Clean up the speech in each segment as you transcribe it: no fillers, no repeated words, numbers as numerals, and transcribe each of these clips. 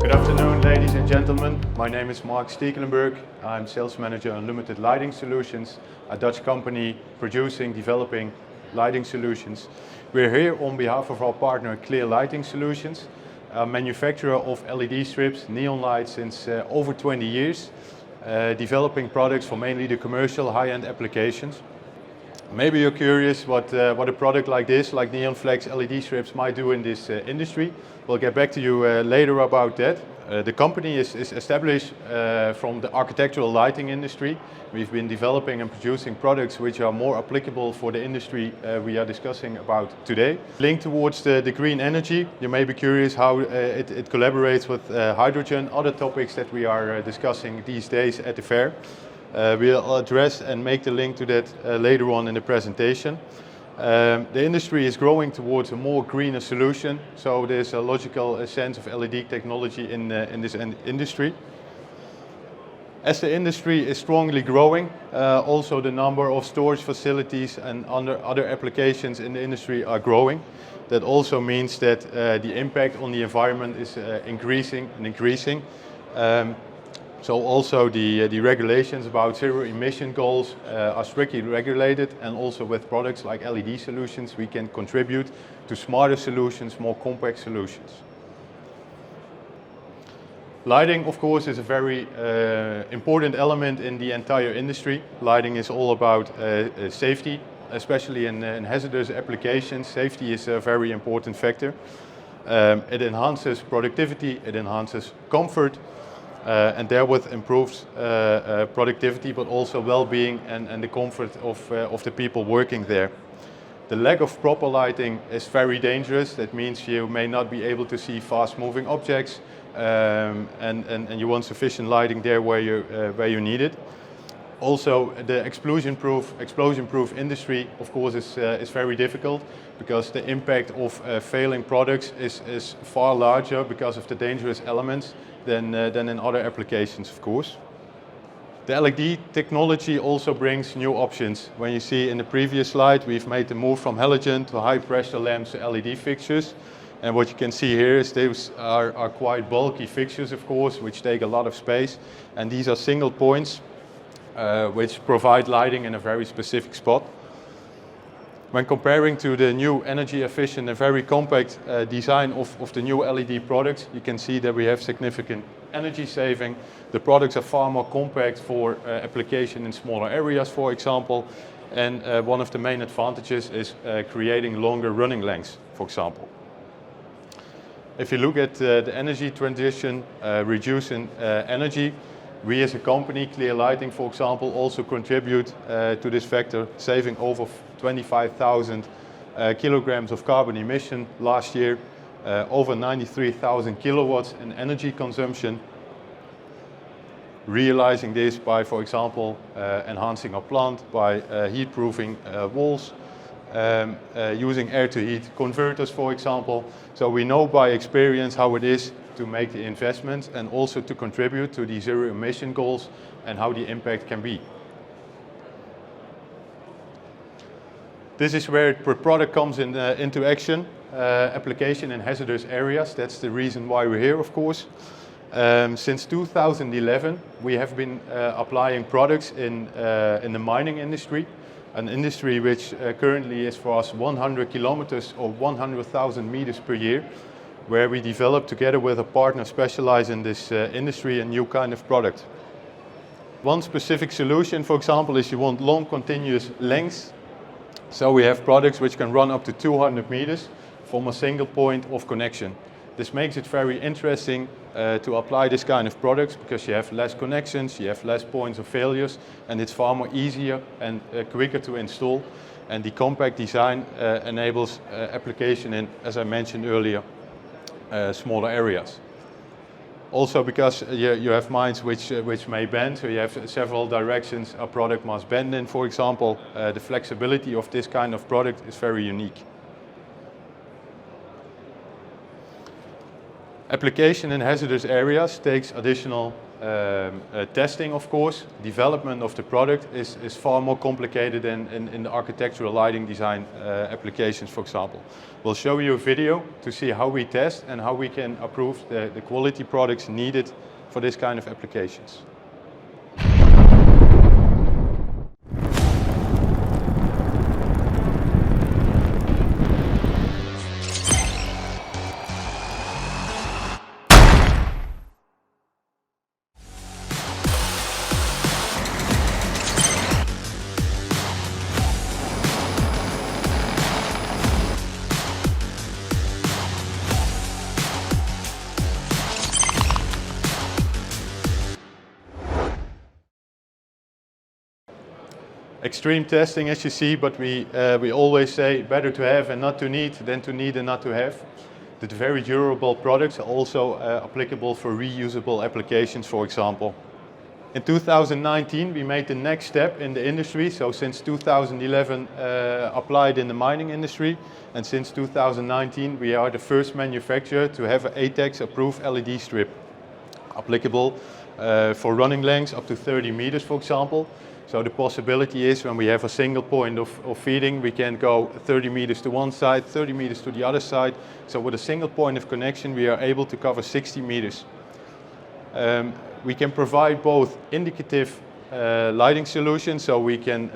Good afternoon, ladies and gentlemen. My name is Mark Stekelenburg. I'm sales manager on Unlimited Lighting Solutions, a Dutch company producing, developing lighting solutions. We're here on behalf of our partner Clear Lighting Solutions, a manufacturer of LED strips, neon lights since over 20 years, developing products for mainly the commercial high-end applications. Maybe you're curious what a product like this, like neon flex LED strips, might do in this industry. We'll get back to you later about that. The company is established from the architectural lighting industry. We've been developing and producing products which are more applicable for the industry we are discussing about today. Linked towards the green energy, you may be curious how it collaborates with hydrogen, other topics that we are discussing these days at the fair. We'll address and make the link to that later on in the presentation. The industry is growing towards a more greener solution, so there's a logical sense of LED technology in this industry. As the industry is strongly growing, also the number of storage facilities and other applications in the industry are growing. That also means that the impact on the environment is increasing. So also the regulations about zero emission goals are strictly regulated, and also with products like LED solutions we can contribute to smarter solutions, more compact solutions. Lighting, of course, is a very important element in the entire industry. Lighting is all about safety, especially in hazardous applications. Safety is a very important factor. It enhances productivity, it enhances comfort, and therewith improves productivity, but also well-being and the comfort of the people working there. The lack of proper lighting is very dangerous. That means you may not be able to see fast-moving objects, and you want sufficient lighting there where you need it. Also, the explosion-proof industry, of course, is very difficult, because the impact of failing products is far larger because of the dangerous elements than in other applications, of course. The LED technology also brings new options. When you see in the previous slide, we've made the move from halogen to high-pressure lamps to LED fixtures. And what you can see here is these are quite bulky fixtures, of course, which take a lot of space. And these are single points which provide lighting in a very specific spot. When comparing to the new energy efficient and very compact design of the new LED products, you can see that we have significant energy saving. The products are far more compact for application in smaller areas, for example. And one of the main advantages is creating longer running lengths, for example. If you look at the energy transition, reducing energy, we as a company, Clear Lighting, for example, also contribute to this factor, saving over 25,000 kilograms of carbon emission last year, over 93,000 kilowatts in energy consumption. Realizing this by, for example, enhancing our plant, by heat-proofing walls, using air-to-heat converters, for example. So we know by experience how it is to make the investments and also to contribute to the zero emission goals and how the impact can be. This is where per product comes into action. Application in hazardous areas, that's the reason why we're here, of course. Since 2011 we have been applying products in the mining industry, an industry which currently is for us 100 kilometers or 100,000 meters per year, where we develop together with a partner specialized in this industry a new kind of product. One specific solution, for example, is you want long continuous lengths. So we have products which can run up to 200 meters from a single point of connection. This makes it very interesting to apply this kind of products, because you have less connections, you have less points of failures, and it's far more easier and quicker to install. And the compact design enables application in, as I mentioned earlier, smaller areas. Also because you have mines which may bend, so you have several directions a product must bend in, for example. The flexibility of this kind of product is very unique. Application in hazardous areas takes additional testing, of course. Development of the product is far more complicated than in the architectural lighting design applications, for example. We'll show you a video to see how we test and how we can approve the quality products needed for this kind of applications. Extreme testing, as you see, but we always say better to have and not to need than to need and not to have. The very durable products are also applicable for reusable applications, for example. In 2019, we made the next step in the industry. So since 2011, applied in the mining industry, and since 2019, we are the first manufacturer to have an ATEX approved LED strip applicable for running lengths up to 30 meters, for example. So the possibility is when we have a single point of feeding, we can go 30 meters to one side, 30 meters to the other side. So with a single point of connection, we are able to cover 60 meters. We can provide both indicative lighting solutions, so we can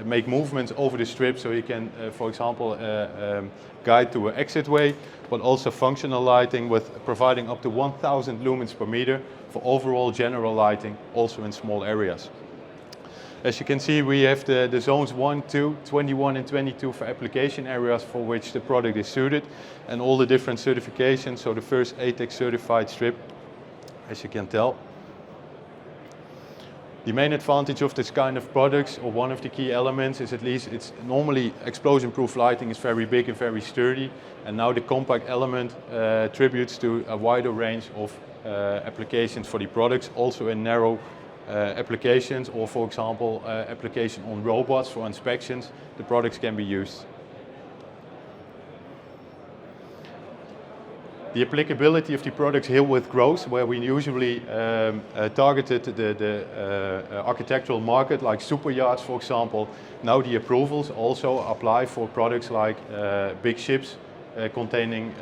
make movements over the strip, so you can, for example, guide to an exit way, but also functional lighting with providing up to 1000 lumens per meter for overall general lighting, also in small areas. As you can see, we have the zones 1, 2, 21 and 22 for application areas for which the product is suited, and all the different certifications, so the first ATEX certified strip, as you can tell. The main advantage of this kind of products, or one of the key elements, is at least it's normally explosion-proof lighting is very big and very sturdy, and now the compact element tributes to a wider range of applications for the products, also in narrow applications, or for example application on robots for inspections, the products can be used. The applicability of the products here with growth, where we usually targeted the architectural market like superyachts, for example. Now the approvals also apply for products like big ships containing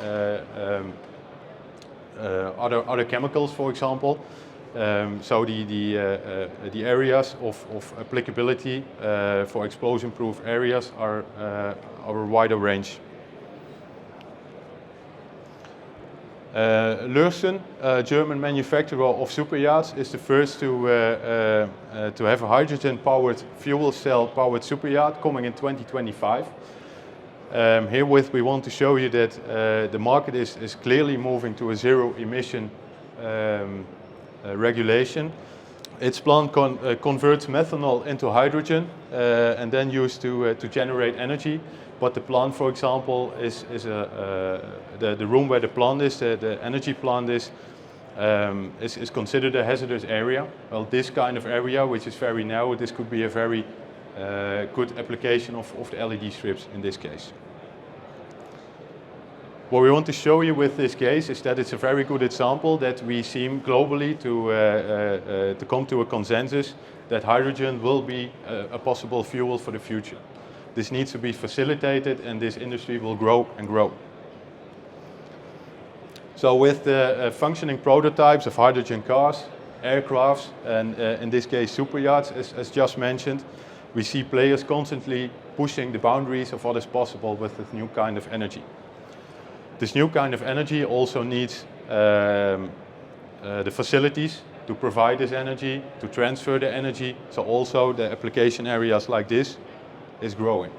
other chemicals, for example. So the areas of applicability for explosion-proof areas are a wider range. Lürsen, a German manufacturer of superyachts, is the first to have a hydrogen-powered fuel cell-powered superyacht coming in 2025. Herewith we want to show you that the market is clearly moving to a zero-emission regulation. Its plant converts methanol into hydrogen and then used to generate energy. But the plant, for example, is the room where the plant is, the energy plant is considered a hazardous area. Well, this kind of area, which is very narrow, this could be a very good application of the LED strips in this case. What we want to show you with this case is that it's a very good example that we seem globally to come to a consensus that hydrogen will be a possible fuel for the future. This needs to be facilitated, and this industry will grow and grow. So with the functioning prototypes of hydrogen cars, aircrafts, and in this case superyachts, as just mentioned, we see players constantly pushing the boundaries of what is possible with this new kind of energy. This new kind of energy also needs the facilities to provide this energy, to transfer the energy, so also the application areas like this is growing.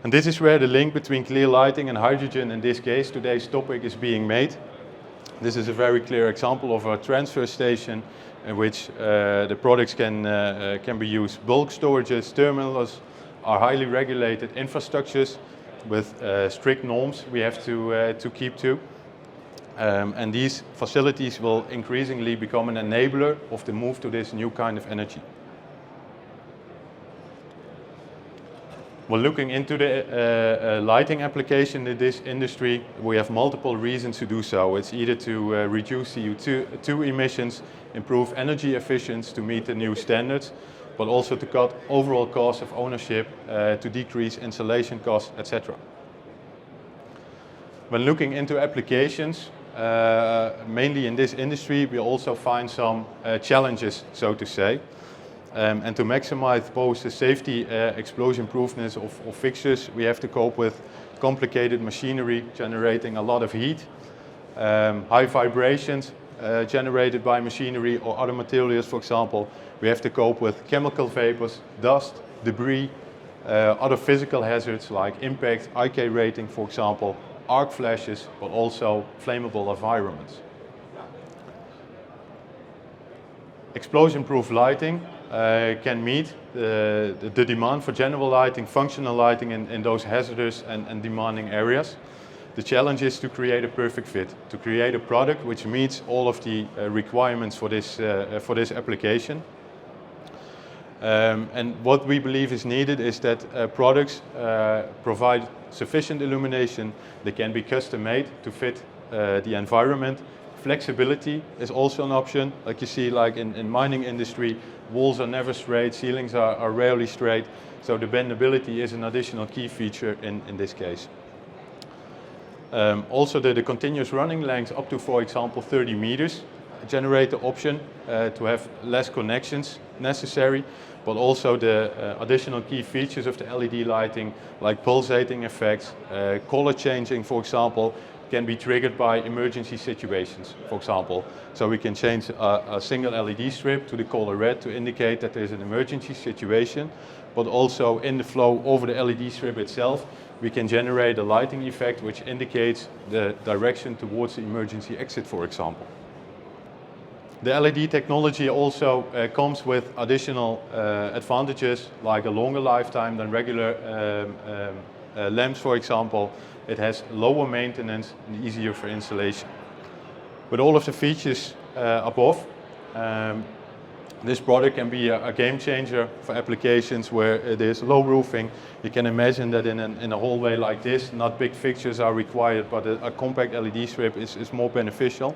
And this is where the link between clear lighting and hydrogen, in this case, today's topic, is being made. This is a very clear example of a transfer station in which the products can be used. Bulk storages, terminals are highly regulated infrastructures with strict norms we have to keep to. And these facilities will increasingly become an enabler of the move to this new kind of energy. When looking into the lighting application in this industry, we have multiple reasons to do so. It's either to reduce CO2 emissions, improve energy efficiency to meet the new standards, but also to cut overall cost of ownership, to decrease installation costs, etc. When looking into applications, mainly in this industry, we also find some challenges, so to say. And to maximize both the safety, explosion proofness of fixtures, we have to cope with complicated machinery generating a lot of heat, high vibrations generated by machinery or other materials, for example. We have to cope with chemical vapors, dust, debris, other physical hazards like impact, IK rating, for example, arc flashes, but also flammable environments. Explosion-proof lighting can meet the demand for general lighting, functional lighting in those hazardous and demanding areas. The challenge is to create a perfect fit, to create a product which meets all of the requirements for this application. And what we believe is needed is that products provide sufficient illumination. They can be custom made to fit the environment. Flexibility is also an option. Like you see, like in mining industry, walls are never straight, ceilings are rarely straight. So the bendability is an additional key feature in this case. Also the continuous running length up to, for example, 30 meters generate the option to have less connections necessary, but also the additional key features of the LED lighting, like pulsating effects, color changing, for example, can be triggered by emergency situations, for example. So we can change a single LED strip to the color red to indicate that there's an emergency situation, but also in the flow over the LED strip itself, we can generate a lighting effect which indicates the direction towards the emergency exit, for example. The LED technology also comes with additional advantages, like a longer lifetime than regular lamps, for example. It has lower maintenance and easier for installation. With all of the features above, this product can be a game changer for applications where it is low roofing. You can imagine that in a hallway like this, not big fixtures are required, but a compact LED strip is more beneficial.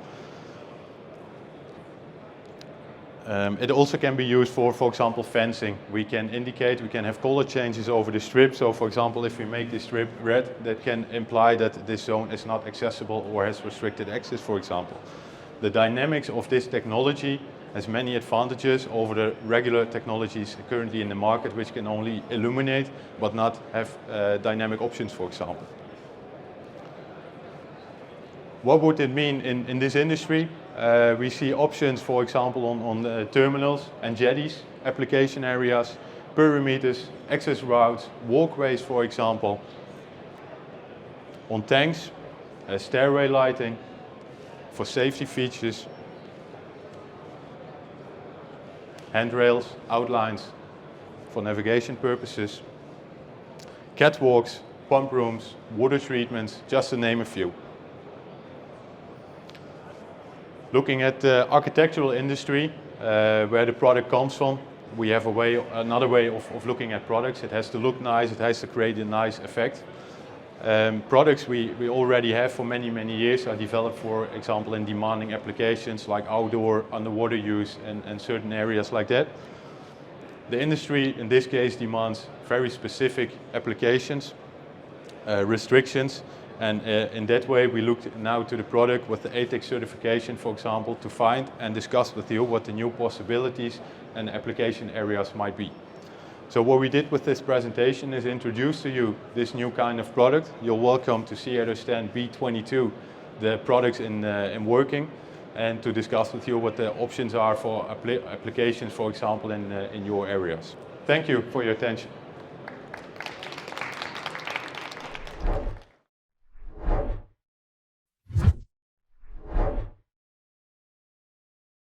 It also can be used for example, fencing. We can have color changes over the strip. So, for example, if we make this strip red, that can imply that this zone is not accessible or has restricted access, for example. The dynamics of this technology has many advantages over the regular technologies currently in the market, which can only illuminate but not have dynamic options, for example. What would it mean in this industry? We see options, for example, on terminals and jetties, application areas, perimeters, access routes, walkways, for example. On tanks, stairway lighting for safety features, handrails, outlines for navigation purposes, catwalks, pump rooms, water treatments, just to name a few. Looking at the architectural industry, where the product comes from, we have another way of looking at products. It has to look nice, it has to create a nice effect. Products we already have for many years are developed, for example, in demanding applications like outdoor, underwater use and certain areas like that. The industry in this case demands very specific applications, restrictions. And in that way, we looked now to the product with the ATEX certification, for example, to find and discuss with you what the new possibilities and application areas might be. So what we did with this presentation is introduce to you this new kind of product. You're welcome to see at our stand B22 the products in working, and to discuss with you what the options are for applications, for example, in your areas. Thank you for your attention.